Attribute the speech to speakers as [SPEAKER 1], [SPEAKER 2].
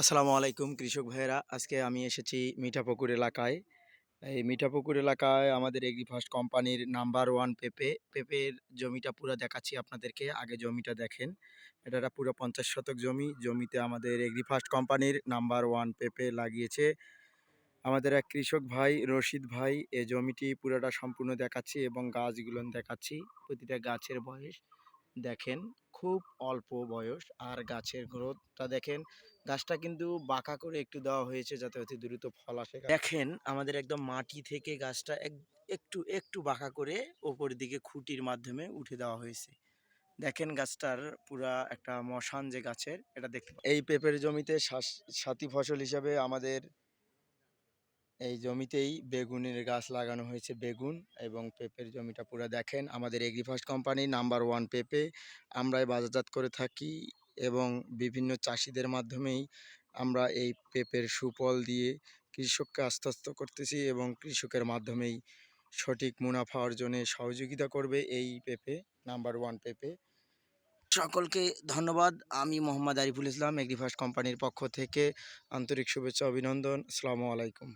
[SPEAKER 1] আসসালামু আলাইকুম কৃষক ভাইয়েরা। আজকে আমি এসেছি মিঠাপুকুর এলাকায়। এই মিঠাপুকুর এলাকায় আমাদের এগ্রিফার্স্ট কোম্পানির নাম্বার 1 পেঁপের জমিটা পুরা দেখাচ্ছি আপনাদেরকে। আগে জমিটা দেখেন। এটা পুরো ৫০ শতক জমি। জমিতে আমাদের এগ্রিফার্স্ট কোম্পানির নাম্বার 1 পেঁপে লাগিয়েছে। আমাদের এক কৃষক ভাই রশিদ ভাই এই জমিটি পুরাটা সম্পূর্ণ দেখাচ্ছি এবং গাছগুলোন দেখাচ্ছি। প্রতিটা গাছের বয়স দেখেন, খুব অল্প বয়স আর গাছের গ্রোথটা দেখেন। গাছটা কিন্তু বাঁকা করে একটু দেওয়া হয়েছে যাতে অতি দ্রুত ফল আসে। দেখেন আমাদের একদম মাটি থেকে গাছটা একটু বাঁকা করে ওপরের দিকে খুঁটির মাধ্যমে উঠে দেওয়া হয়েছে। দেখেন গাছটার পুরা একটা মশান যে গাছের এটা দেখতে এই পেঁপের জমিতে সাথী ফসল হিসাবে আমাদের এই জমিতেই বেগুনের গাছ লাগানো হয়েছে। বেগুন এবং পেঁপের জমিটা পুরা দেখেন। আমাদের এগ্রিফার্স্ট কোম্পানি নাম্বার 1 পেঁপে আমরাই বাজারজাত করে থাকি এবং বিভিন্ন চাষিদের মাধ্যমেই আমরা এই পেঁপের সুফল দিয়ে কৃষককে আশ্বস্ত করতেছি এবং কৃষকের মাধ্যমেই সঠিক মুনাফা অর্জনে সহযোগিতা করবে এই পেঁপে নাম্বার 1 পেঁপে। সকলকে ধন্যবাদ। আমি মোহাম্মদ আরিফুল ইসলাম এগ্রিফার্স্ট কোম্পানির পক্ষ থেকে আন্তরিক শুভেচ্ছা অভিনন্দন। আসসালামু আলাইকুম।